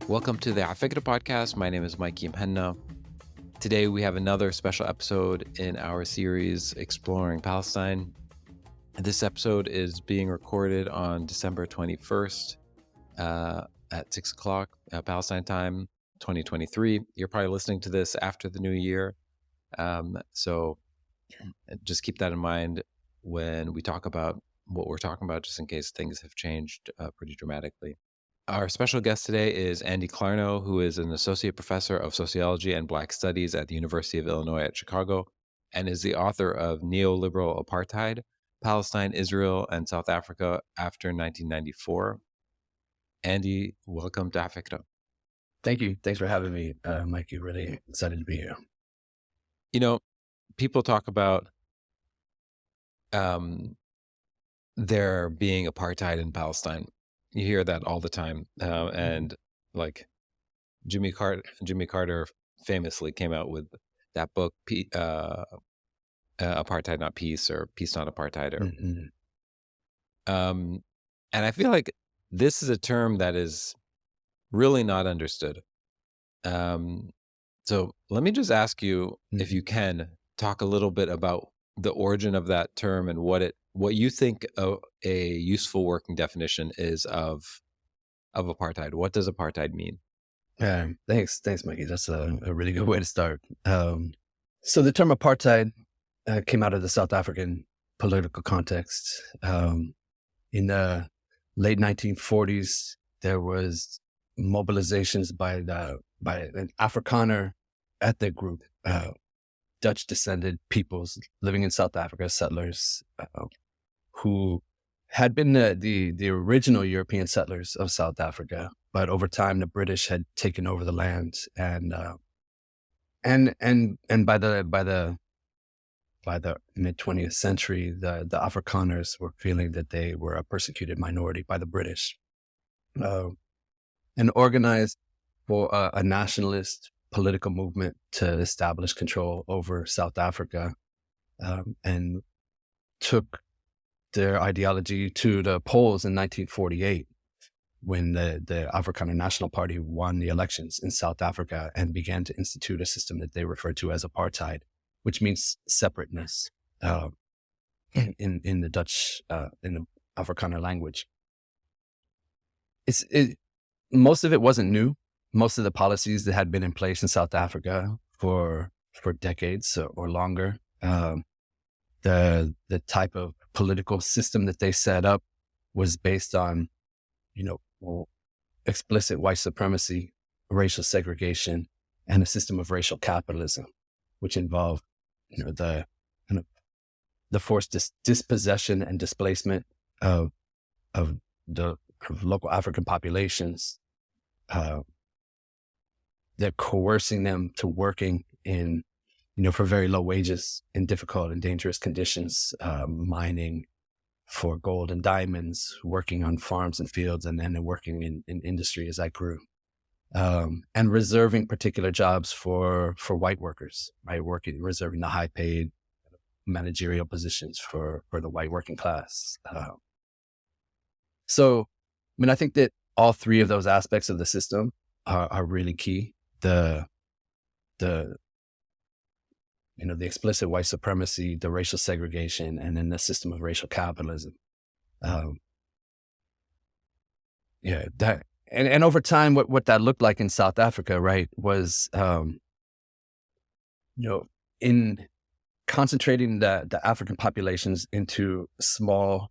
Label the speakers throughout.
Speaker 1: Welcome to the Afikra podcast. My name is Mikey Mhenna. Today we have another special episode in our series exploring Palestine. This episode is being recorded on December 21st at 6 o'clock Palestine time, 2023. You're probably listening to this after the new year. So just keep that in mind when we talk about what we're talking about, just in case things have changed pretty dramatically. Our special guest today is Andy Clarno, who is an associate professor of sociology and Black studies at the University of Illinois at Chicago, and is the author of Neoliberal Apartheid, Palestine, Israel, and South Africa after 1994. Andy, welcome to Afikra.
Speaker 2: Thank you. Thanks for having me, Mikey. Really excited to be here.
Speaker 1: You know, people talk about there being apartheid in Palestine. You hear that all the time, and like Jimmy Carter famously came out with that book, "Apartheid Not Peace" or "Peace Not Apartheid." And I feel like this is a term that is really not understood. So let me just ask you, if you can, talk a little bit about the origin of that term and what you think a useful working definition is of apartheid. What does apartheid mean?
Speaker 2: Thanks, Mikey. That's a really good way to start. So the term apartheid came out of the South African political context. In the late 1940s, there was mobilizations by an Afrikaner ethnic group, Dutch descended peoples living in South Africa, settlers who had been the original European settlers of South Africa, but over time the British had taken over the land, and by the mid 20th century, the Afrikaners were feeling that they were a persecuted minority by the British, and organized for a nationalist political movement to establish control over South Africa, and took their ideology to the polls in 1948 when the Afrikaner National Party won the elections in South Africa and began to institute a system that they referred to as apartheid, which means separateness in the Dutch, in the Afrikaner language. Most of it wasn't new. Most of the policies that had been in place in South Africa for decades or longer, the type of political system that they set up was based on, explicit white supremacy, racial segregation, and a system of racial capitalism, which involved, the forced dispossession and displacement of local African populations. They're coercing them to working in, for very low wages in difficult and dangerous conditions, mining for gold and diamonds, working on farms and fields, and then working in industry as I grew, and reserving particular jobs for white workers, right? Reserving the high paid managerial positions for the white working class. So, I think that all three of those aspects of the system are really key. The explicit white supremacy, the racial segregation, and then the system of racial capitalism. And over time, what that looked like in South Africa, right, was, in concentrating the African populations into small,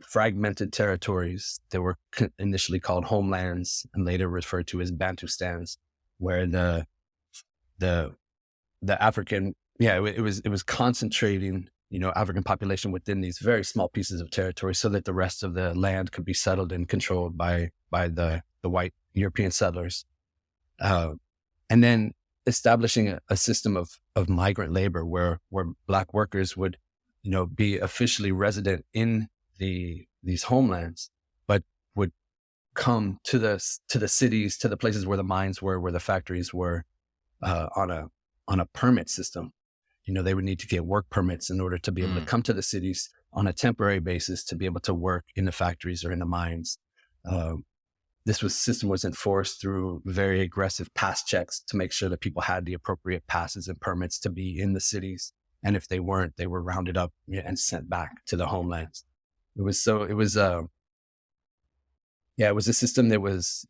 Speaker 2: fragmented territories that were initially called homelands and later referred to as Bantustans, where the African, it was concentrating, African population within these very small pieces of territory so that the rest of the land could be settled and controlled by the white European settlers. And then establishing a system of migrant labor where Black workers would, be officially resident in these homelands, but would come to the cities, to the places where the mines were, where the factories were, on a permit system. They would need to get work permits in order to be able to come to the cities on a temporary basis to be able to work in the factories or in the mines. system was enforced through very aggressive pass checks to make sure that people had the appropriate passes and permits to be in the cities. And if they weren't, they were rounded up and sent back to the homelands. It was a system that was,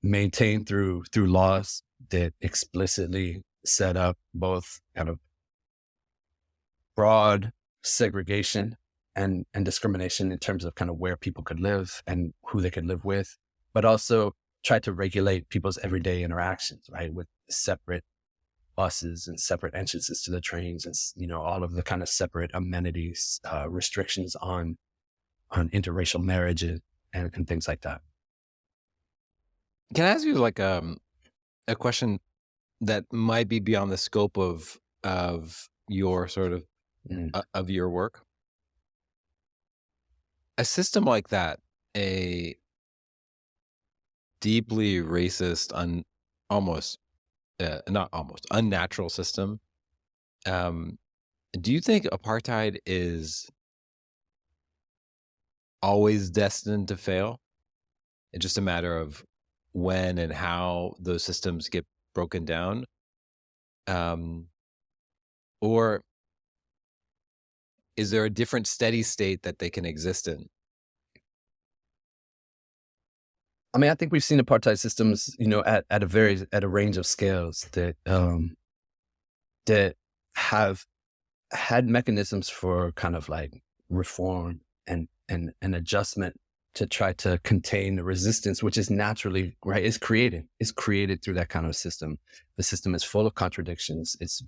Speaker 2: maintained through laws that explicitly set up both kind of broad segregation and discrimination in terms of kind of where people could live and who they could live with, but also tried to regulate people's everyday interactions, right? With separate buses and separate entrances to the trains and, all of the kind of separate amenities, restrictions on interracial marriages and things like that.
Speaker 1: Can I ask you like a question that might be beyond the scope of your sort of of your work? A system like that, a deeply racist, unnatural system. Do you think apartheid is always destined to fail? It's just a matter of when and how those systems get broken down, or is there a different steady state that they can exist in?
Speaker 2: I mean, I think we've seen apartheid systems, at a range of scales that that have had mechanisms for kind of like reform and adjustment to try to contain the resistance, which is naturally right. It's created through that kind of system. The system is full of contradictions. It's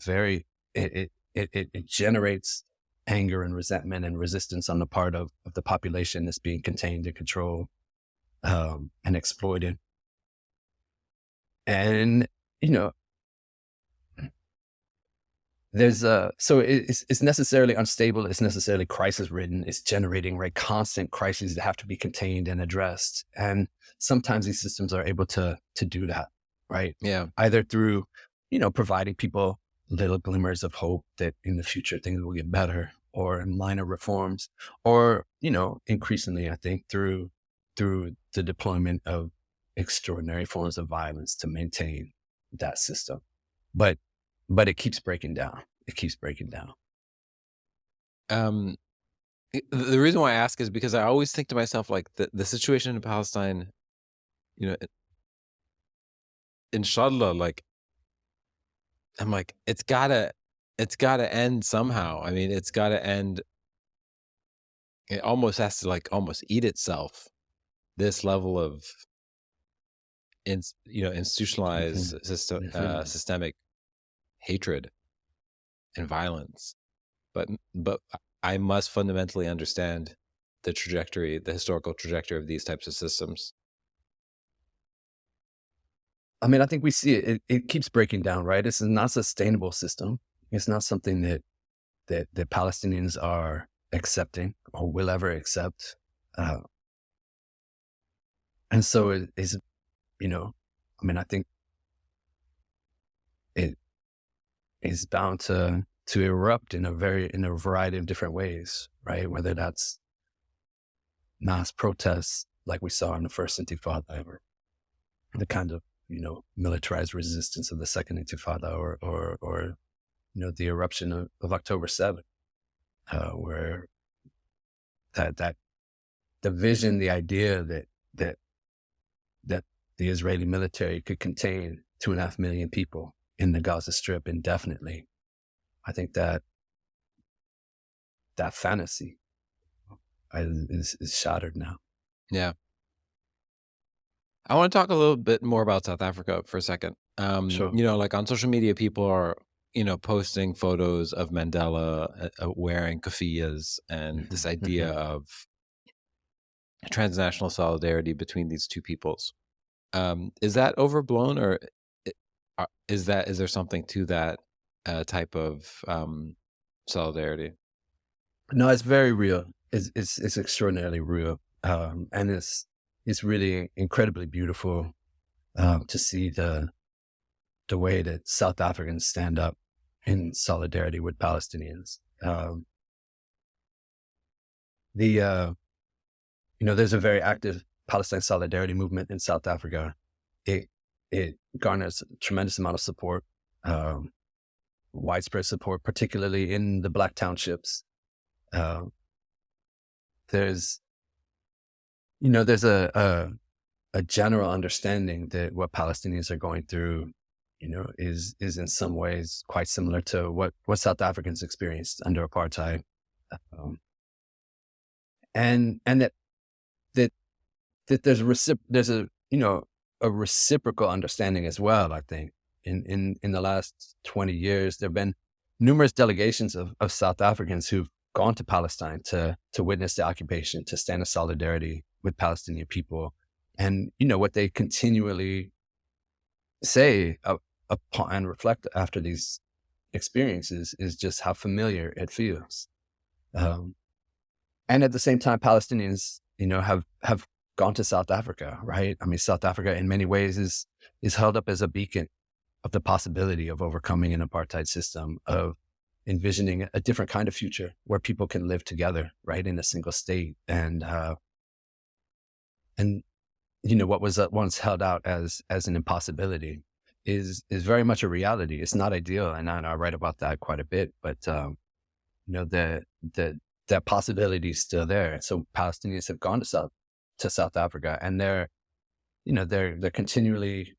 Speaker 2: it generates anger and resentment and resistance on the part of the population that's being contained and controlled. And exploited. And, it's necessarily unstable. It's necessarily crisis ridden. It's generating constant crises that have to be contained and addressed. And sometimes these systems are able to do that, right?
Speaker 1: Yeah.
Speaker 2: Either through, providing people little glimmers of hope that in the future things will get better, or in minor reforms, or, increasingly, I think through the deployment of extraordinary forms of violence to maintain that system. But it keeps breaking down.
Speaker 1: The reason why I ask is because I always think to myself, like the situation in Palestine, inshallah, like I'm like, it's gotta end somehow. I mean, it's gotta end. It almost has to almost eat itself. This level of institutionalized systemic hatred and violence, but I must fundamentally understand the historical trajectory of these types of systems.
Speaker 2: I mean, I think we see it. It keeps breaking down, right? It's a not sustainable system. It's not something that Palestinians are accepting or will ever accept. And so it is, I think it is bound to erupt in a variety of different ways, right? Whether that's mass protests like we saw in the first Intifada, or the kind of, militarized resistance of the second Intifada, or the eruption of October 7th, where that the vision, the idea that the Israeli military could contain 2.5 million people in the Gaza Strip indefinitely. I think that fantasy is shattered now.
Speaker 1: Yeah. I want to talk a little bit more about South Africa for a second.
Speaker 2: Sure.
Speaker 1: Like on social media, people are, posting photos of Mandela wearing keffiyehs, and this idea of transnational solidarity between these two peoples. Is that overblown, or is there something to that type of solidarity?
Speaker 2: No, it's very real. It's extraordinarily real, and it's really incredibly beautiful to see the way that South Africans stand up in solidarity with Palestinians. There's a very active Palestine solidarity movement in South Africa, it garners a tremendous amount of support, widespread support, particularly in the Black townships. There's a general understanding that what Palestinians are going through, is in some ways quite similar to what South Africans experienced under apartheid, and that there's a reciprocal understanding as well. I think in the last 20 years, there have been numerous delegations of South Africans who've gone to Palestine to witness the occupation, to stand in solidarity with Palestinian people. And, what they continually say upon and reflect after these experiences is just how familiar it feels. And at the same time, Palestinians, have gone to South Africa, right? I mean, South Africa in many ways is held up as a beacon of the possibility of overcoming an apartheid system, of envisioning a different kind of future where people can live together, right, in a single state. And what was once held out as an impossibility is very much a reality. It's not ideal, and I write about that quite a bit. But that possibility is still there. So Palestinians have gone to South Africa, and they're continually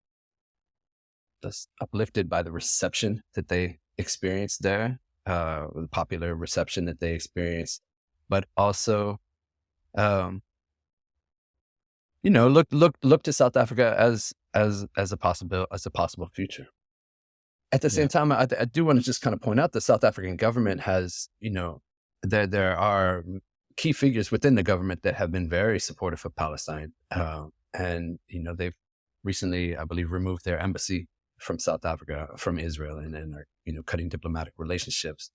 Speaker 2: just uplifted by the reception that they experience there, the popular reception that they experience, but also, look to South Africa as a possible future. At the same time, I do want to just kind of point out the South African government has, there are key figures within the government that have been very supportive of Palestine, and they've recently, I believe, removed their embassy from South Africa, from Israel, and are cutting diplomatic relationships.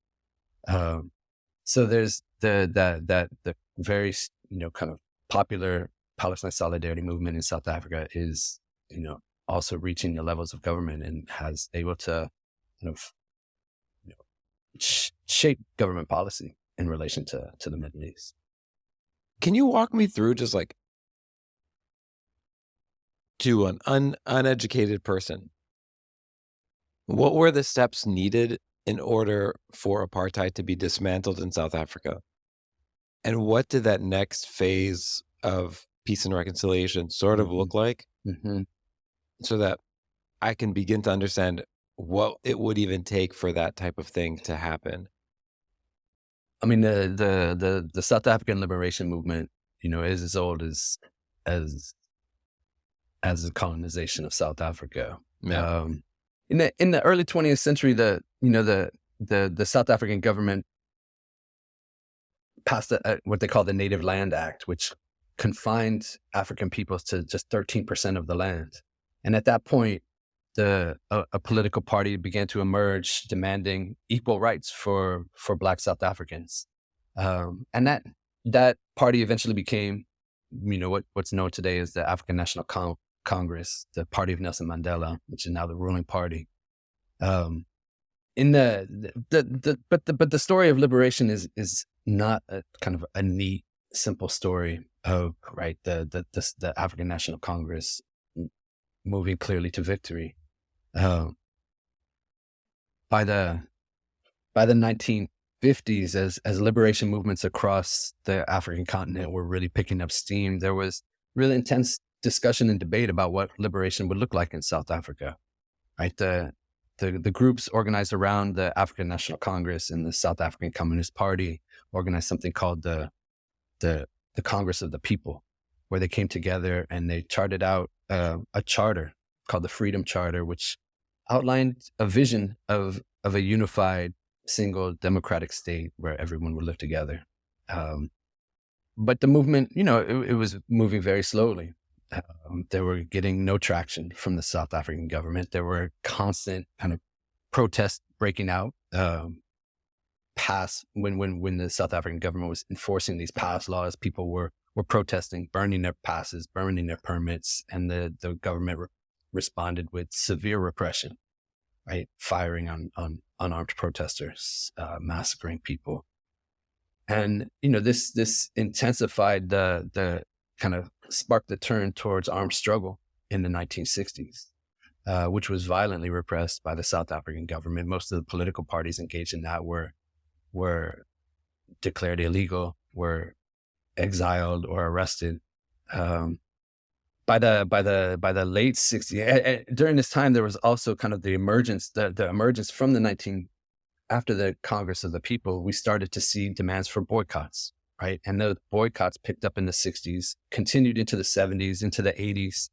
Speaker 2: So there's the very kind of popular Palestine solidarity movement in South Africa is also reaching the levels of government and has able to kind of shape government policy in relation to the Middle East.
Speaker 1: Can you walk me through, just like, to an uneducated person, what were the steps needed in order for apartheid to be dismantled in South Africa? And what did that next phase of peace and reconciliation sort of look like, so that I can begin to understand what it would even take for that type of thing to happen?
Speaker 2: I mean, the South African liberation movement, is as old as the colonization of South Africa.
Speaker 1: Yeah.
Speaker 2: In the early 20th century, the South African government passed what they call the Native Land Act, which confined African peoples to just 13% of the land. And at that point, a political party began to emerge demanding equal rights for Black South Africans. And that party eventually became, what's known today as the African National Congress, the party of Nelson Mandela, which is now the ruling party. But the story of liberation is not a kind of a neat, simple story of, right, the African National Congress moving clearly to victory. By the 1950s, as liberation movements across the African continent were really picking up steam, there was really intense discussion and debate about what liberation would look like in South Africa. Right, the groups organized around the African National Congress and the South African Communist Party organized something called the Congress of the People, where they came together and they charted out a charter called the Freedom Charter, which outlined a vision of a unified, single democratic state where everyone would live together. But the movement, it was moving very slowly. They were getting no traction from the South African government. There were constant kind of protests breaking out. When the South African government was enforcing these pass laws, people were protesting, burning their passes, burning their permits, and the government responded with severe repression, right? Firing on unarmed protesters, massacring people. And, this intensified the kind of sparked the turn towards armed struggle in the 1960s, which was violently repressed by the South African government. Most of the political parties engaged in that were declared illegal, were exiled or arrested. By the late 60s, during this time, there was also kind of the emergence from after the Congress of the People, we started to see demands for boycotts, right? And the boycotts picked up in the 60s, continued into the 70s, into the 80s.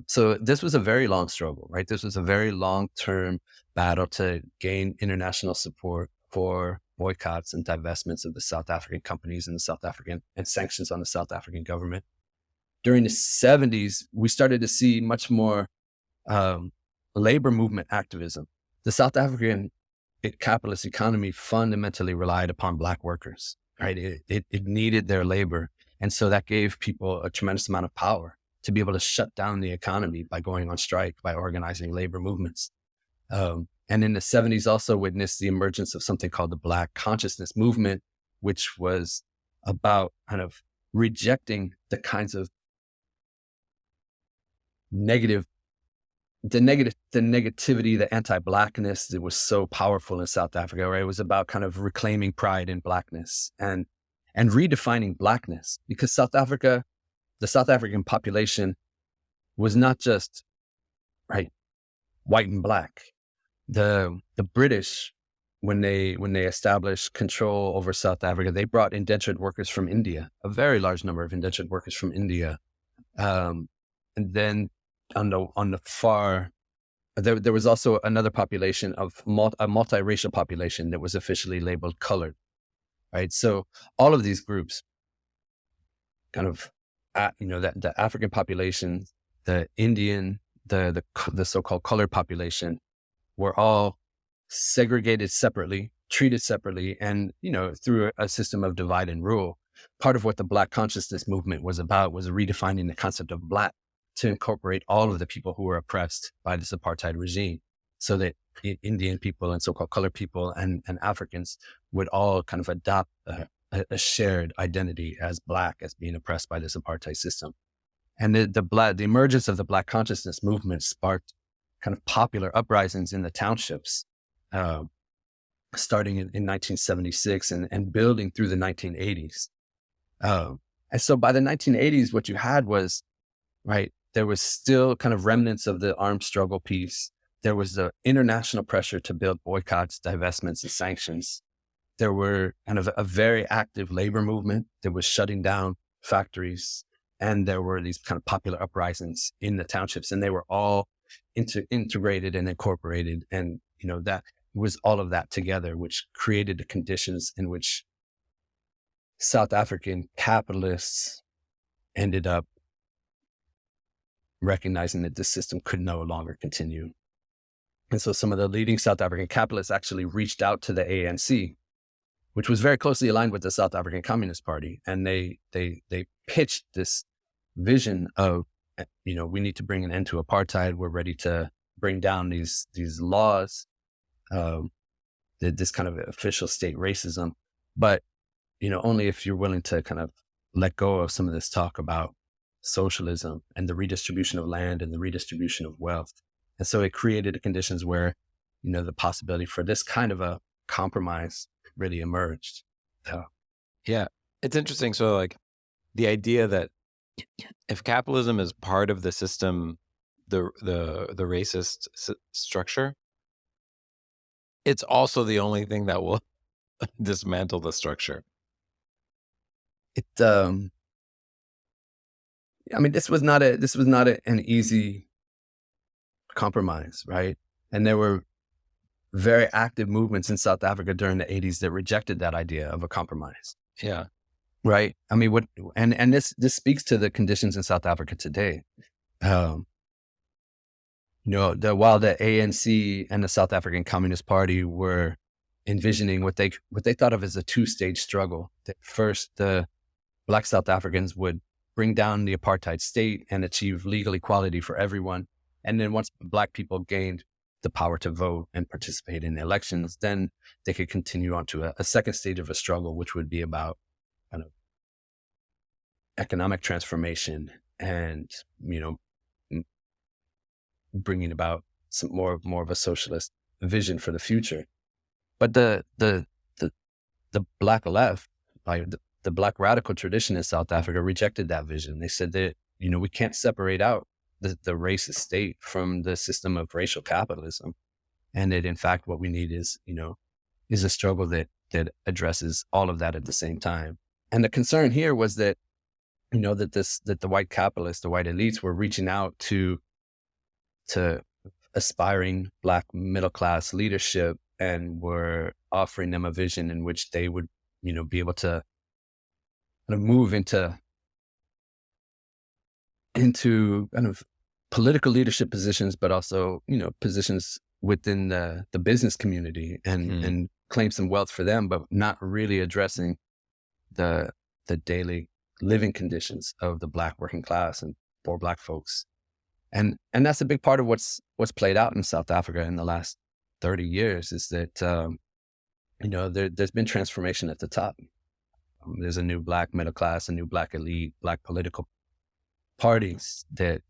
Speaker 2: So this was a very long struggle, right? This was a very long-term battle to gain international support for boycotts and divestments of the South African companies and sanctions on the South African government. During the 70s, we started to see much more labor movement activism. The South African capitalist economy fundamentally relied upon Black workers, right? It needed their labor. And so that gave people a tremendous amount of power to be able to shut down the economy by going on strike, by organizing labor movements. And in the 70s also witnessed the emergence of something called the Black consciousness movement, which was about kind of rejecting the kinds of negativity, the anti-Blackness that was so powerful in South Africa, right? It was about kind of reclaiming pride in Blackness and redefining Blackness, because the South African population was not just, right, white and Black. The British, when they established control over South Africa, they brought indentured workers from India, a very large number of indentured workers from India. And then on the far, there was also another population of a multiracial population that was officially labeled colored, right? So all of these groups, kind of, the African population, the Indian, the so-called colored population, were all segregated separately, treated separately, and through a system of divide and rule. Part of what the Black consciousness movement was about was redefining the concept of Black to incorporate all of the people who were oppressed by this apartheid regime, so that Indian people and so-called colored people and Africans would all kind of adopt a shared identity as Black, as being oppressed by this apartheid system. And the emergence of the Black consciousness movement sparked kind of popular uprisings in the townships, starting in 1976 and building through the 1980s. And so by the 1980s, what you had was, right, there was still kind of remnants of the armed struggle piece. There was the international pressure to build boycotts, divestments, and sanctions. There were kind of a very active labor movement that was shutting down factories. And there were these kind of popular uprisings in the townships, and they were all integrated and incorporated. And, that was all of that together, which created the conditions in which South African capitalists ended up recognizing that this system could no longer continue. And so some of the leading South African capitalists actually reached out to the ANC, which was very closely aligned with the South African Communist Party. And they pitched this vision of, we need to bring an end to apartheid. We're ready to bring down these laws, this kind of official state racism. But, only if you're willing to kind of let go of some of this talk about socialism and the redistribution of land and the redistribution of wealth. And so it created the conditions where, the possibility for this kind of a compromise really emerged.
Speaker 1: Yeah, it's interesting. So like the idea that if capitalism is part of the system, the racist structure, it's also the only thing that will dismantle the structure.
Speaker 2: This was not an easy compromise, right? And there were very active movements in South Africa during the 80s that rejected that idea of a compromise.
Speaker 1: Yeah.
Speaker 2: Right. And this speaks to the conditions in South Africa today. While the ANC and the South African Communist Party were envisioning what they thought of as a two-stage struggle. That first, the Black South Africans would bring down the apartheid state and achieve legal equality for everyone. And then once Black people gained the power to vote and participate in the elections, then they could continue on to a second stage of a struggle, which would be about kind of economic transformation and, bringing about some more of a socialist vision for the future. But the Black left, like the Black radical tradition in South Africa, rejected that vision. They said that, we can't separate out the racist state from the system of racial capitalism. And that in fact, what we need is a struggle that addresses all of that at the same time. And the concern here was that, that the white capitalists, the white elites were reaching out to aspiring Black middle class leadership and were offering them a vision in which they would, be able to kind of move into kind of political leadership positions, but also, positions within the business community and claim some wealth for them, but not really addressing the daily living conditions of the Black working class and poor Black folks. And that's a big part of what's played out in South Africa in the last 30 years is that, there's been transformation at the top. There's a new Black middle class, a new Black elite, Black political parties that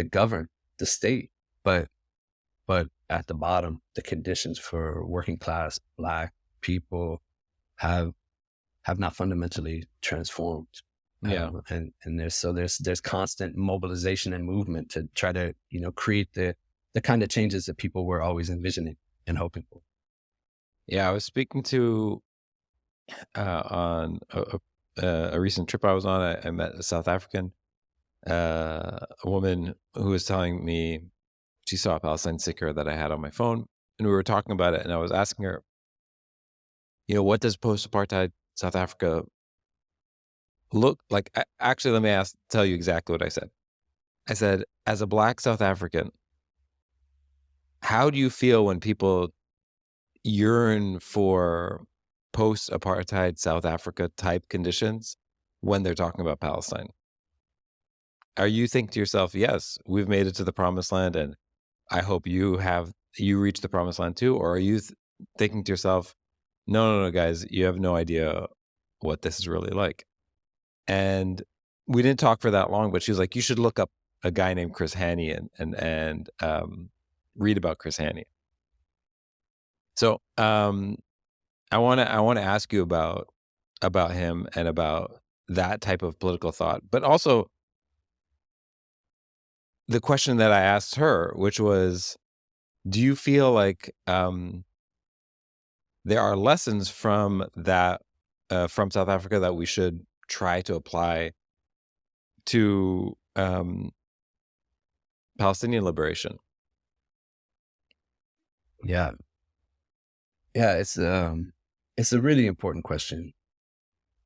Speaker 2: govern the state, but at the bottom, the conditions for working class Black people have not fundamentally transformed.
Speaker 1: Yeah.
Speaker 2: And there's constant mobilization and movement to try to, create the kind of changes that people were always envisioning and hoping for.
Speaker 1: Yeah, I was speaking to on a recent trip I was on. I met a South African, a woman who was telling me she saw a Palestine sticker that I had on my phone, and we were talking about it. And I was asking her, what does post-apartheid South Africa look like? Actually, let me tell you exactly what I said. I said, as a Black South African, how do you feel when people yearn for post-apartheid South Africa type conditions when they're talking about Palestine? Are you thinking to yourself, yes, we've made it to the promised land and I hope you reach the promised land too? Or are you thinking to yourself, no, guys, you have no idea what this is really like? And we didn't talk for that long, but she was like, you should look up a guy named Chris Hani and read about Chris Hani. So I want to ask you about him and about that type of political thought, but also the question that I asked her, which was, do you feel like there are lessons from that from South Africa that we should try to apply to Palestinian liberation?
Speaker 2: Yeah, it's a really important question,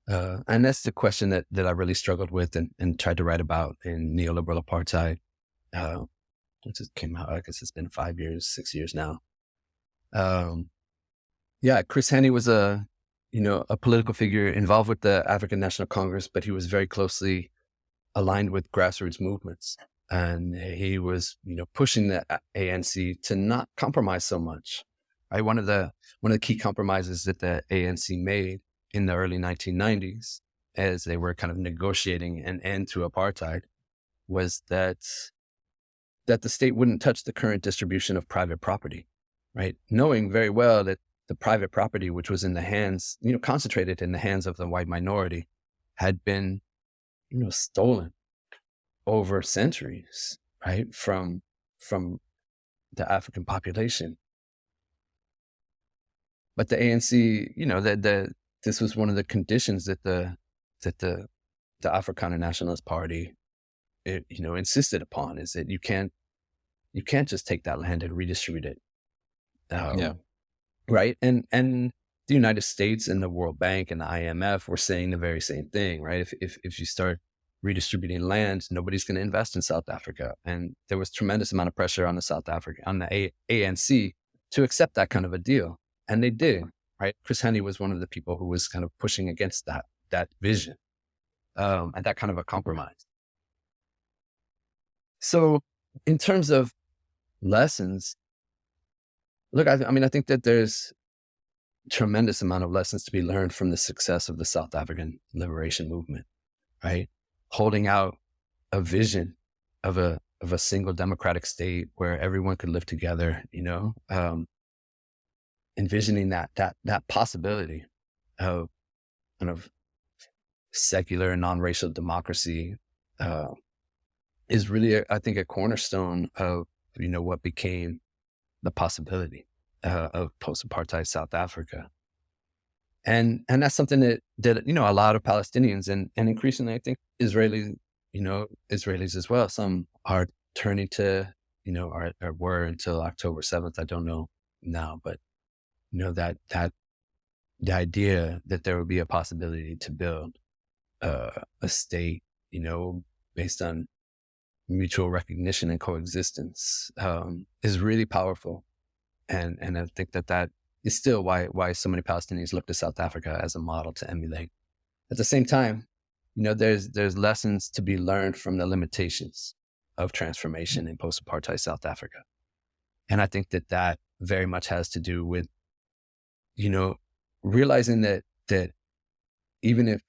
Speaker 2: and that's the question that I really struggled with and tried to write about in Neoliberal Apartheid, which just came out. I guess it's been 5 years, 6 years now. Chris Hani was a political figure involved with the African National Congress, but he was very closely aligned with grassroots movements. And he was, pushing the ANC to not compromise so much. Right? One of the key compromises that the ANC made in the early 1990s, as they were kind of negotiating an end to apartheid, was that the state wouldn't touch the current distribution of private property, right? Knowing very well that the private property, which was in the hands, concentrated in the hands of the white minority, had been, stolen over centuries, right? From the African population. But the ANC, this was one of the conditions that the Afrikaner Nationalist Party, insisted upon, is that you can't just take that land and redistribute it. Right. And the United States and the World Bank and the IMF were saying the very same thing, right? If you start redistributing land, nobody's going to invest in South Africa. And there was tremendous amount of pressure on the ANC to accept that kind of a deal. And they did, right? Chris Hani was one of the people who was kind of pushing against that vision, and that kind of a compromise. So in terms of lessons, look, I think that there's tremendous amount of lessons to be learned from the success of the South African liberation movement, right? Holding out a vision of a single democratic state where everyone could live together, envisioning that possibility of kind of secular non-racial democracy is really, I think, a cornerstone of what became the possibility of post-apartheid South Africa. And that's something that a lot of Palestinians and increasingly, I think, Israelis as well. Some are turning to, or were until October 7th. I don't know now, but that the idea that there would be a possibility to build a state, based on mutual recognition and coexistence, is really powerful. And I think that is still why so many Palestinians look to South Africa as a model to emulate. At the same time, there's lessons to be learned from the limitations of transformation in post-apartheid South Africa. And I think that very much has to do with, realizing that even if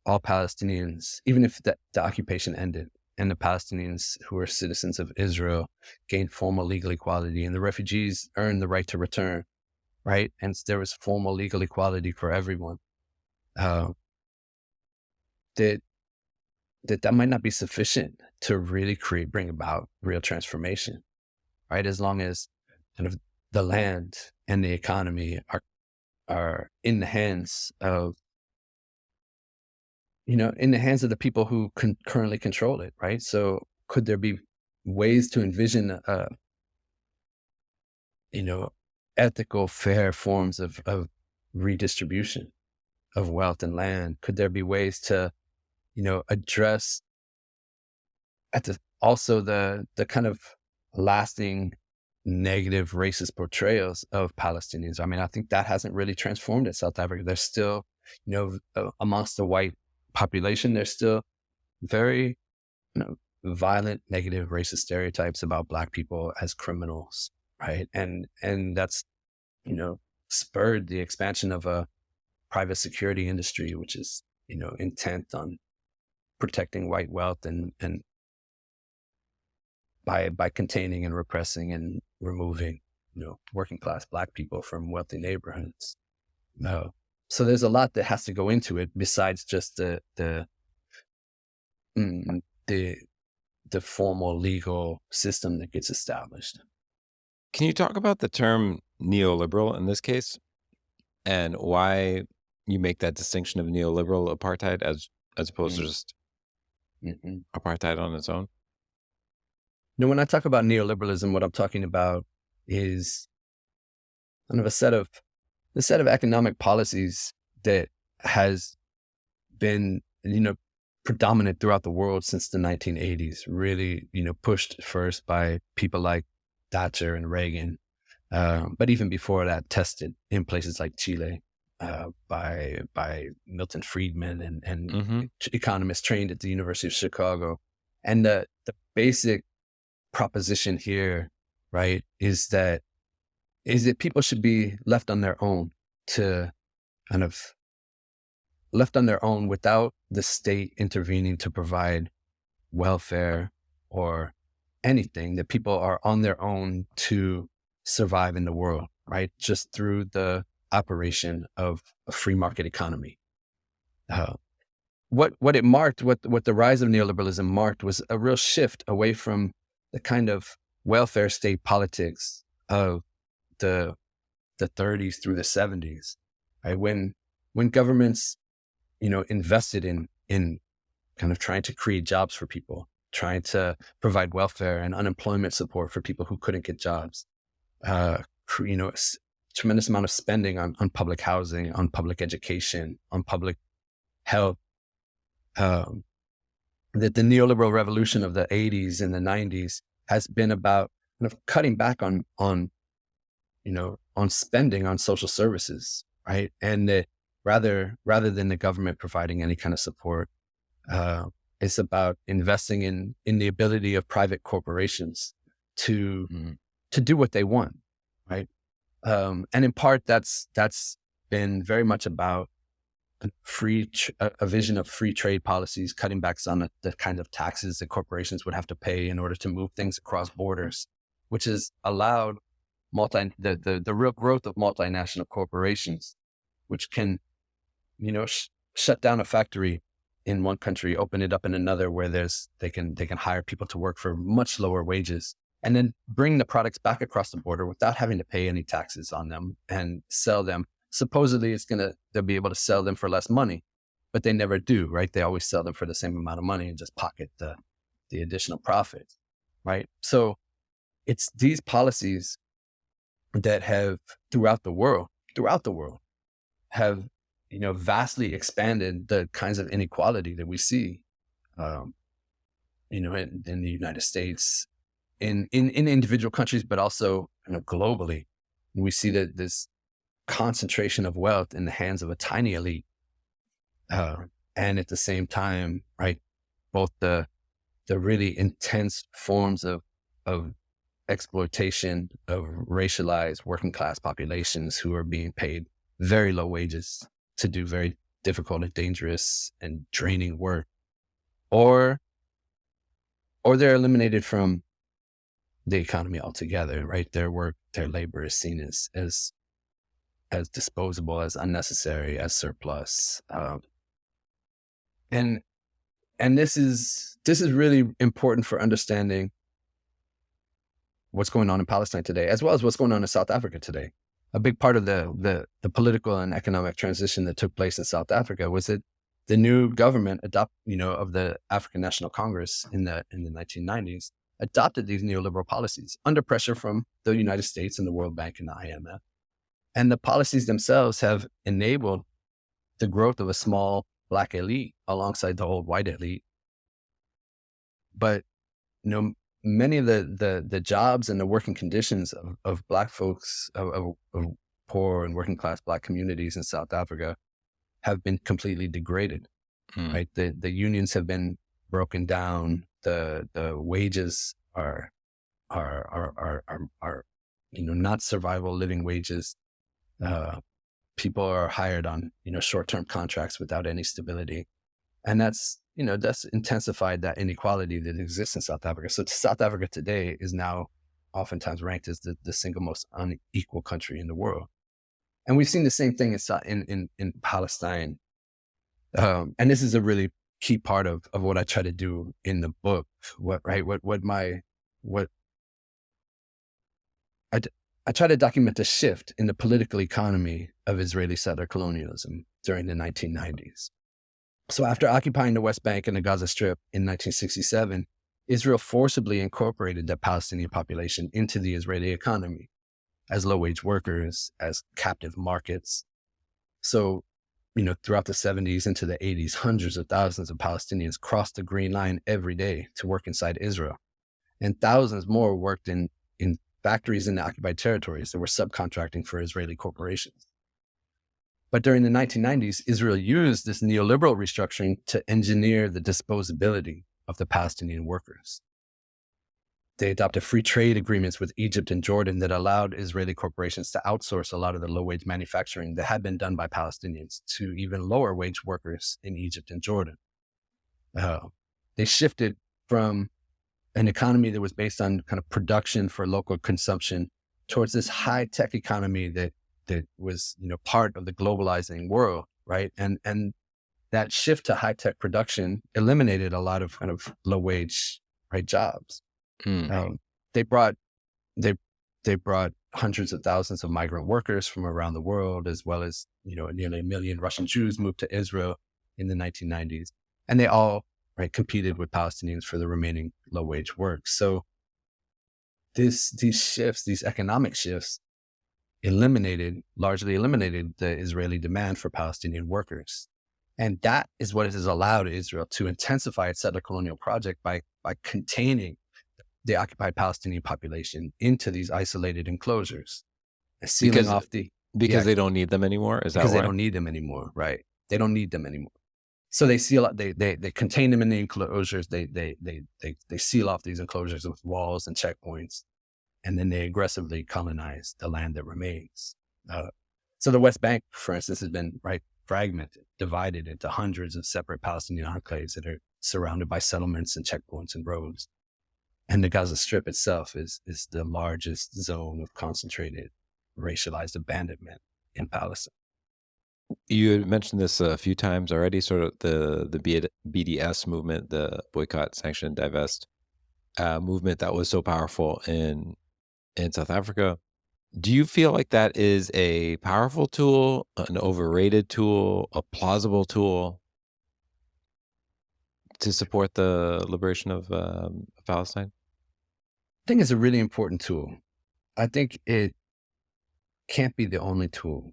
Speaker 2: all Palestinians, even if the occupation ended and the Palestinians who are citizens of Israel gained formal legal equality and the refugees earned the right to return, right? And there was formal legal equality for everyone, that might not be sufficient to really bring about real transformation, right? As long as kind of the land and the economy are in the hands of, in the hands of the people who currently control it, right? So could there be ways to envision, ethical, fair forms of redistribution of wealth and land? Could there be ways to, address also the kind of lasting negative racist portrayals of Palestinians? I mean, I think that hasn't really transformed in South Africa. There's still, amongst the white population, there's still very, violent, negative racist stereotypes about Black people as criminals, right? And that's, spurred the expansion of a private security industry, which is, intent on protecting white wealth and by containing and repressing and removing, working class Black people from wealthy neighborhoods. So there's a lot that has to go into it besides just the formal legal system that gets established.
Speaker 1: Can you talk about the term neoliberal in this case and why you make that distinction of neoliberal apartheid as opposed to just apartheid on its own?
Speaker 2: When I talk about neoliberalism, what I'm talking about is kind of the set of economic policies that has been, predominant throughout the world since the 1980s, really, pushed first by people like Thatcher and Reagan, but even before that, tested in places like Chile by Milton Friedman and economists trained at the University of Chicago. And the basic proposition here, right, is that people should be left on their own without the state intervening to provide welfare or anything, that people are on their own to survive in the world, right? Just through the operation of a free market economy. What the rise of neoliberalism marked was a real shift away from the kind of welfare state politics of the 30s through the 70s, right? When governments, invested in kind of trying to create jobs for people, trying to provide welfare and unemployment support for people who couldn't get jobs, tremendous amount of spending on public housing, on public education, on public health. That the neoliberal revolution of the 80s and the 90s has been about kind of cutting back on spending on social services, right? And that rather than the government providing any kind of support, it's about investing in the ability of private corporations to do what they want, right? And in part, that's been very much about a vision of free trade policies, cutting back on the kind of taxes that corporations would have to pay in order to move things across borders, which has allowed the real growth of multinational corporations, which can, shut down a factory in one country, open it up in another where they can hire people to work for much lower wages, and then bring the products back across the border without having to pay any taxes on them and sell them. Supposedly they'll be able to sell them for less money, but they never do, right? They always sell them for the same amount of money and just pocket the additional profit, right? So it's these policies that have throughout the world have, vastly expanded the kinds of inequality that we see, in the United States, in individual countries, but also globally. We see that this concentration of wealth in the hands of a tiny elite, and at the same time, right, both the really intense forms of exploitation of racialized working class populations who are being paid very low wages to do very difficult and dangerous and draining work, or they're eliminated from the economy altogether, right? Their work, their labor is seen as disposable, as unnecessary, as surplus. And this is really important for understanding what's going on in Palestine today, as well as what's going on in South Africa today. A big part of the political and economic transition that took place in South Africa was that the new government of the African National Congress in the 1990s adopted these neoliberal policies under pressure from the United States and the World Bank and the IMF. And the policies themselves have enabled the growth of a small Black elite alongside the old white elite. But, many of the jobs and the working conditions of Black folks, of poor and working class Black communities in South Africa have been completely degraded, right? The unions have been broken down. The wages are not survival living wages. People are hired on, short-term contracts without any stability. And that's intensified that inequality that exists in South Africa. So South Africa today is now oftentimes ranked as the single most unequal country in the world. And we've seen the same thing in Palestine. And this is a really key part of what I try to do in the book. I try to document the shift in the political economy of Israeli settler colonialism during the 1990s. So after occupying the West Bank and the Gaza Strip in 1967, Israel forcibly incorporated the Palestinian population into the Israeli economy as low-wage workers, as captive markets. So, throughout the 70s into the 80s, hundreds of thousands of Palestinians crossed the Green Line every day to work inside Israel. And thousands more worked in factories in the occupied territories that were subcontracting for Israeli corporations. But during the 1990s, Israel used this neoliberal restructuring to engineer the disposability of the Palestinian workers. They adopted free trade agreements with Egypt and Jordan that allowed Israeli corporations to outsource a lot of the low-wage manufacturing that had been done by Palestinians to even lower-wage workers in Egypt and Jordan. They shifted from an economy that was based on kind of production for local consumption towards this high-tech economy that was, part of the globalizing world, right? And that shift to high-tech production eliminated a lot of kind of low-wage, right, jobs. They brought hundreds of thousands of migrant workers from around the world, as well as, nearly 1 million Russian Jews moved to Israel in the 1990s. And they all, right, competed with Palestinians for the remaining low-wage work. So these shifts, these economic shifts, largely eliminated the Israeli demand for Palestinian workers. And that is what has allowed Israel to intensify its settler colonial project by containing the occupied Palestinian population into these isolated enclosures, sealing off
Speaker 1: because they don't need them anymore. Is that
Speaker 2: because
Speaker 1: why?
Speaker 2: They don't need them anymore, right? They don't need them anymore. So they seal up. They contain them in the enclosures. They seal off these enclosures with walls and checkpoints, and then they aggressively colonize the land that remains. So the West Bank, for instance, has been fragmented, divided into hundreds of separate Palestinian enclaves that are surrounded by settlements and checkpoints and roads. And the Gaza Strip itself is the largest zone of concentrated racialized abandonment in Palestine.
Speaker 1: You had mentioned this a few times already, sort of the BDS movement, the Boycott, Sanction, Divest movement that was so powerful in South Africa. Do you feel like that is a powerful tool, an overrated tool, a plausible tool to support the liberation of Palestine?
Speaker 2: I think it's a really important tool. I think it can't be the only tool,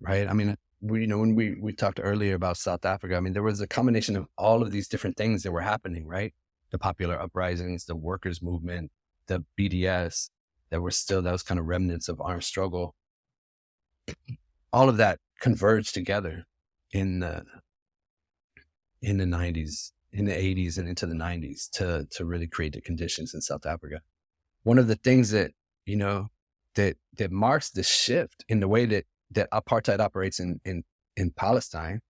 Speaker 2: right? I mean, when we talked earlier about South Africa, I mean, there was a combination of all of these different things that were happening, right? The popular uprisings, the workers' movement, the BDS, that was kind of remnants of armed struggle. All of that converged together in the 90s, in the 80s and into the 90s to really create the conditions in South Africa. One of the things that, that marks the shift in the way that apartheid operates in Palestine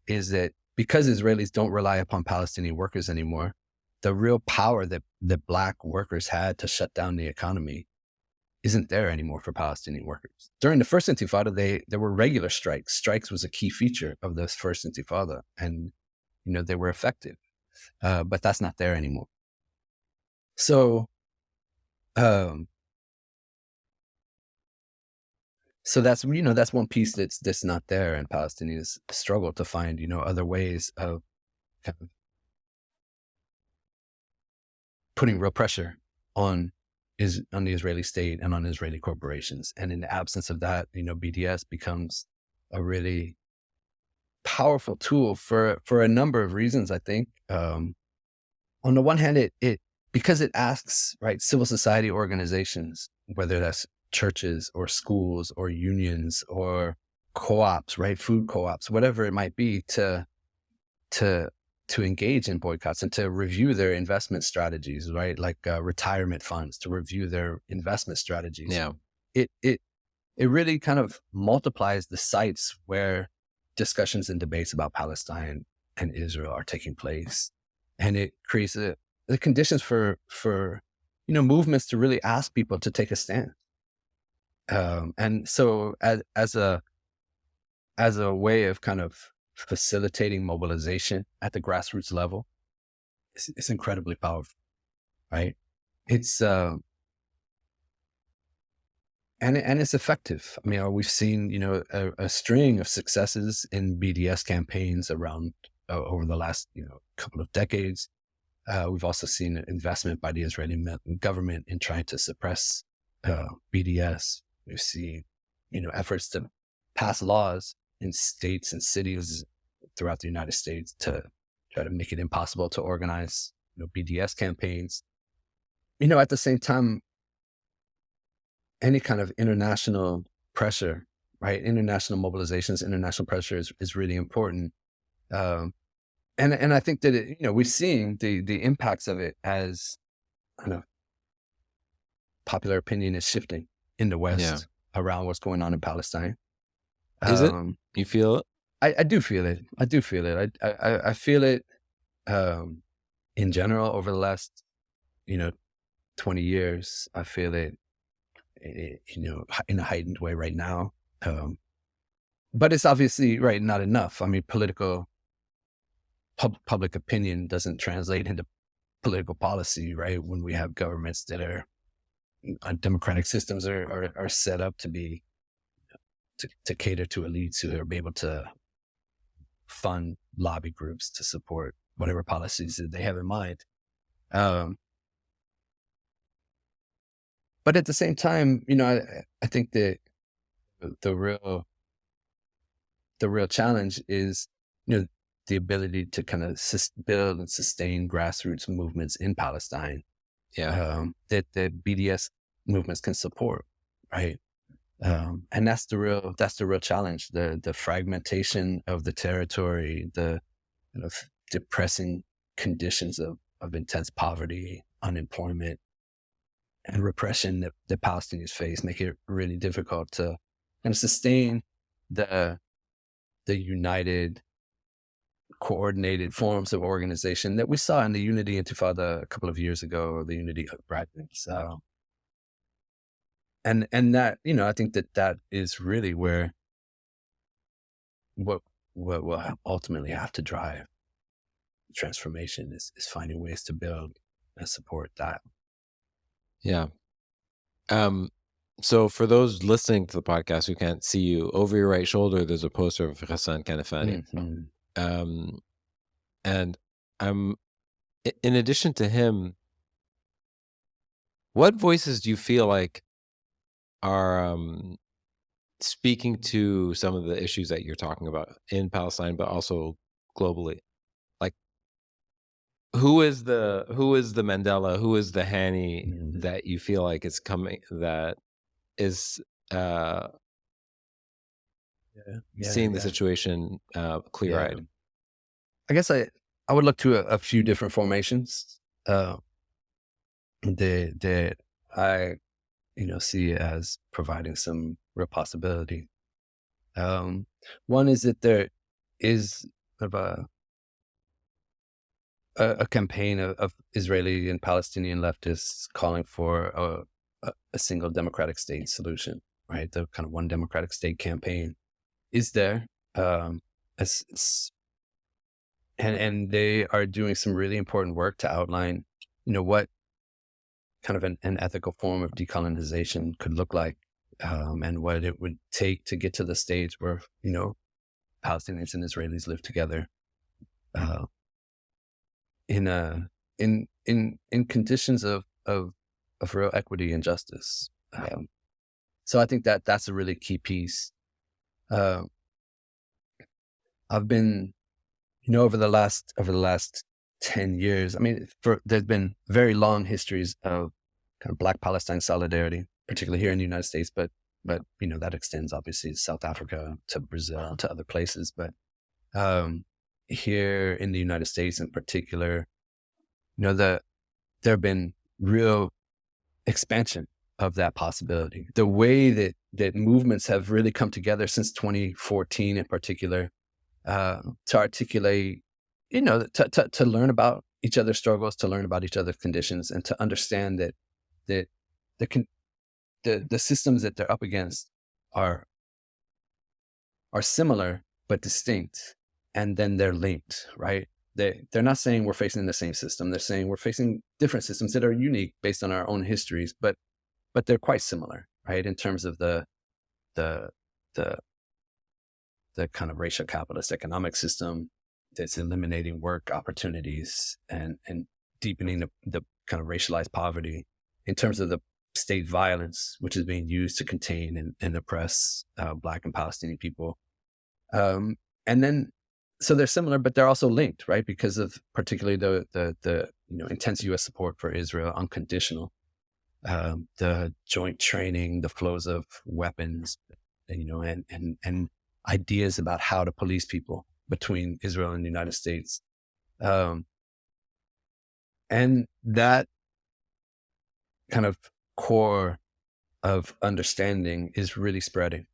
Speaker 2: is that because Israelis don't rely upon Palestinian workers anymore, the real power that Black workers had to shut down the economy isn't there anymore for Palestinian workers. During the first Intifada, there were regular strikes. Strikes was a key feature of the first Intifada, and they were effective. But that's not there anymore. So, so that's one piece that's not there, and Palestinians struggle to find other ways of kind of putting real pressure on the Israeli state and on Israeli corporations. And in the absence of that, BDS becomes a really powerful tool for a number of reasons, I think. On the one hand, because it asks, civil society organizations, whether that's churches or schools or unions or co-ops, food co-ops, whatever it might be, to engage in boycotts and to review their investment strategies, like retirement funds, to review their investment strategies.
Speaker 1: Yeah,
Speaker 2: it really kind of multiplies the sites where discussions and debates about Palestine and Israel are taking place, and it creates the conditions for movements to really ask people to take a stand. And so as a way of kind of facilitating mobilization at the grassroots level, it's incredibly powerful, right? It's and it's effective. I mean, we've seen a string of successes in BDS campaigns around over the last couple of decades. We've also seen investment by the Israeli government in trying to suppress BDS. We've seen efforts to pass laws in states and cities throughout the United States to try to make it impossible to organize BDS campaigns. At the same time, any kind of international pressure, international mobilizations, international pressure is really important. And I think that we're seeing the impacts of it as kind of popular opinion is shifting in the West around what's going on in Palestine.
Speaker 1: Is it? You feel it?
Speaker 2: I do feel it. I do feel it. I feel it in general over the last 20 years. I feel it in a heightened way right now. But it's obviously not enough. I mean, public opinion doesn't translate into political policy, when we have governments that are democratic systems are set up to be to cater to elites who are able to fund lobby groups to support whatever policies that they have in mind. But at the same time, I think that the real challenge is, the ability to kind of build and sustain grassroots movements in Palestine. That the BDS movements can support, right? And that's the real challenge. The fragmentation of the territory, the kind of depressing conditions of intense poverty, unemployment, and repression that the Palestinians face make it really difficult to kind of sustain the united, coordinated forms of organization that we saw in the Unity Intifada a couple of years ago, or the Unity uprisings. And that, I think that is really where what will ultimately have to drive transformation is finding ways to build and support that.
Speaker 1: Yeah. So for those listening to the podcast who can't see you, over your right shoulder, there's a poster of Hassan Kanafani. And in addition to him, what voices do you feel like are speaking to some of the issues that you're talking about in Palestine, but also globally? Like, who is the Mandela, who is the Hani that you feel like is coming, that is seeing the situation clear-eyed?
Speaker 2: I guess I would look to a few different formations that I see as providing some real possibility. One is that there is sort of a campaign of Israeli and Palestinian leftists calling for a single democratic state solution, right? The kind of one democratic state campaign is there. And they are doing some really important work to outline, what kind of an ethical form of decolonization could look like, and what it would take to get to the stage where, Palestinians and Israelis live together in conditions of real equity and justice. So I think that's a really key piece. I've been, over the last 10 years, there's been very long histories of kind of Black Palestine solidarity, particularly here in the United States, but that extends obviously to South Africa, to Brazil, to other places. But here in the United States in particular, there have been real expansion of that possibility. The way that movements have really come together since 2014 in particular, to articulate, to learn about each other's struggles, to learn about each other's conditions, and to understand that the systems that they're up against are similar but distinct, and then they're linked, right? They're not saying we're facing the same system. They're saying we're facing different systems that are unique based on our own histories, but they're quite similar, right? In terms of the kind of racial capitalist economic system that's eliminating work opportunities and deepening the kind of racialized poverty, in terms of the state violence, which is being used to contain and oppress Black and Palestinian people. And then, so they're similar, but they're also linked, right? Because of particularly the intense U.S. support for Israel, unconditional, the joint training, the flows of weapons, and ideas about how to police people between Israel and the United States. And that kind of core of understanding is really spreading.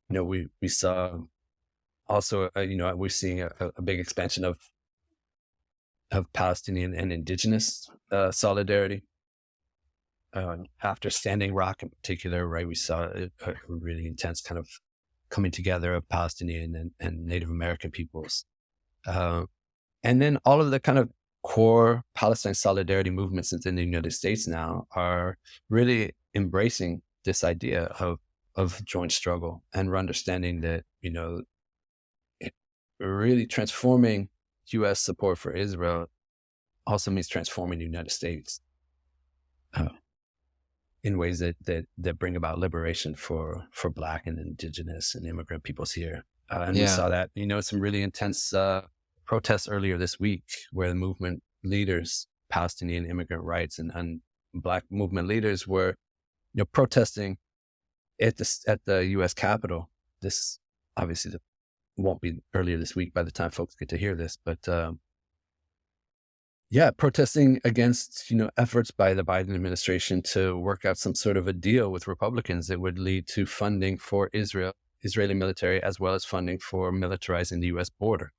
Speaker 2: We saw also, we're seeing a big expansion of Palestinian and indigenous solidarity. After Standing Rock in particular, right, we saw a really intense kind of coming together of Palestinian and Native American peoples. And then all of the kind of core Palestine solidarity movements within the United States now are really embracing this idea of joint struggle, and we're understanding that, it really transforming U.S. support for Israel also means transforming the United States in ways that bring about liberation for Black and indigenous and immigrant peoples here. And we saw that, some really intense protests earlier this week, where the movement leaders, Palestinian immigrant rights and Black movement leaders were, protesting at the U.S. Capitol. This obviously won't be earlier this week by the time folks get to hear this, but protesting against, efforts by the Biden administration to work out some sort of a deal with Republicans that would lead to funding for Israeli military, as well as funding for militarizing the U.S. border.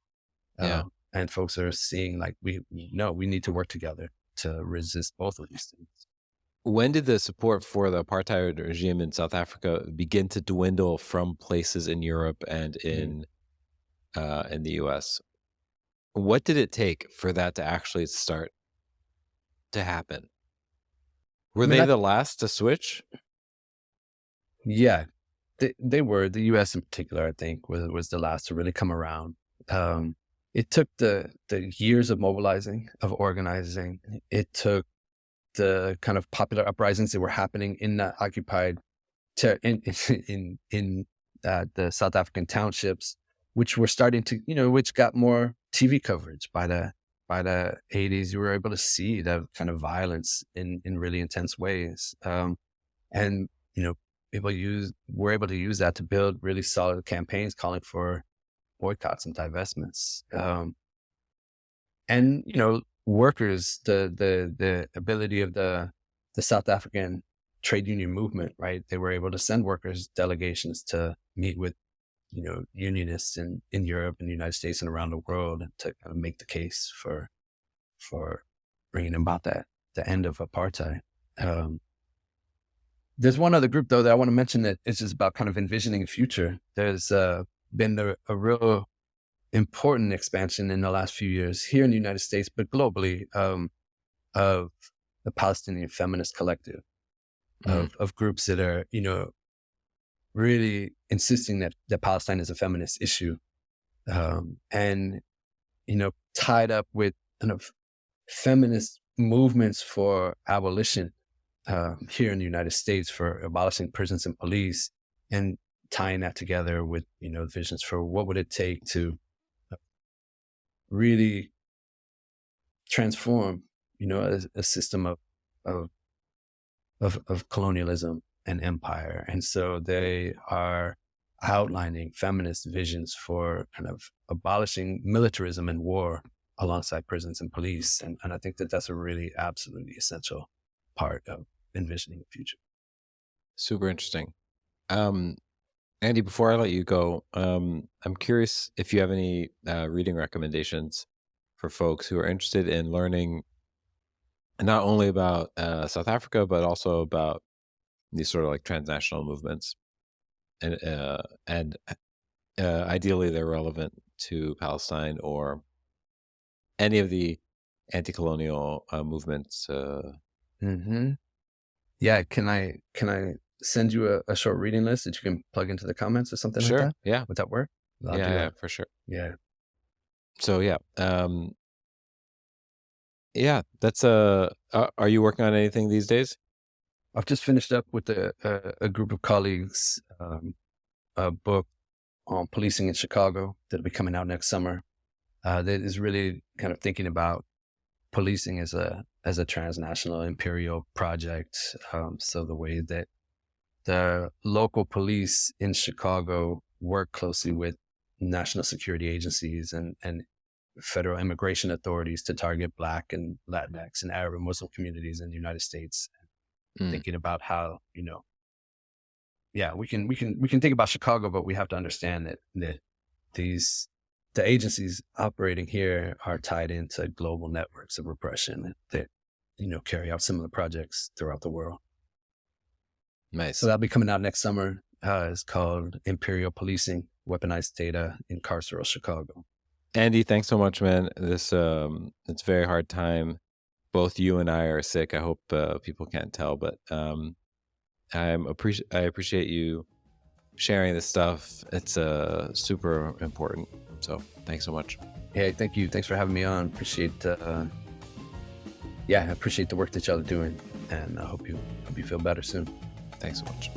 Speaker 1: Yeah.
Speaker 2: And folks are seeing like, we need to work together to resist both of these things.
Speaker 1: When did the support for the apartheid regime in South Africa begin to dwindle from places in Europe and in the U.S.? What did it take for that to actually start to happen? Were they the last to switch?
Speaker 2: Yeah, they were. The U.S. in particular, I think, was the last to really come around. It took the years of mobilizing, of organizing. It took the kind of popular uprisings that were happening in the occupied in the South African townships, which were starting to, which got more TV coverage by the 80s. You were able to see the kind of violence in really intense ways, and people were able to use that to build really solid campaigns calling for boycotts and divestments, and workers, the ability of the South African trade union movement, right? They were able to send workers delegations to meet with, unionists in Europe and the United States and around the world to kind of make the case for bringing about the end of apartheid. There's one other group though that I want to mention that is just about kind of envisioning a future. There's been a real important expansion in the last few years here in the United States, but globally, of the Palestinian feminist collective, of groups that are, really insisting that Palestine is a feminist issue, and, tied up with kind of feminist movements for abolition here in the United States, for abolishing prisons and police, and tying that together with, visions for what would it take to really transform, a system of colonialism and empire. And so they are outlining feminist visions for kind of abolishing militarism and war alongside prisons and police. And I think that that's a really absolutely essential part of envisioning the future.
Speaker 1: Super interesting. Andy, before I let you go, I'm curious if you have any reading recommendations for folks who are interested in learning not only about South Africa, but also about these sort of like transnational movements, and ideally they're relevant to Palestine or any of the anti-colonial movements.
Speaker 2: Yeah, can I send you a short reading list that you can plug into the comments or something
Speaker 1: Sure.
Speaker 2: like that?
Speaker 1: Yeah.
Speaker 2: Would that work? I'll do
Speaker 1: Yeah,
Speaker 2: that.
Speaker 1: for sure.
Speaker 2: Yeah.
Speaker 1: So yeah, that's are you working on anything these days?
Speaker 2: I've just finished up with a group of colleagues, a book on policing in Chicago that'll be coming out next summer. That is really kind of thinking about policing as a transnational imperial project. So the way that the local police in Chicago work closely with national security agencies and federal immigration authorities to target Black and Latinx and Arab and Muslim communities in the United States. Thinking about how, we can think about Chicago, but we have to understand that the agencies operating here are tied into global networks of repression that carry out similar projects throughout the world.
Speaker 1: Nice.
Speaker 2: So that'll be coming out next summer. It's called Imperial Policing: Weaponized Data in Carceral Chicago.
Speaker 1: Andy, thanks so much, man. This it's a very hard time. Both you and I are sick. I hope people can't tell, but I appreciate you sharing this stuff. It's super important. So thanks so much.
Speaker 2: Hey, thank you. Thanks for having me on. Appreciate I appreciate the work that y'all are doing, and I hope you feel better soon.
Speaker 1: Thanks so much.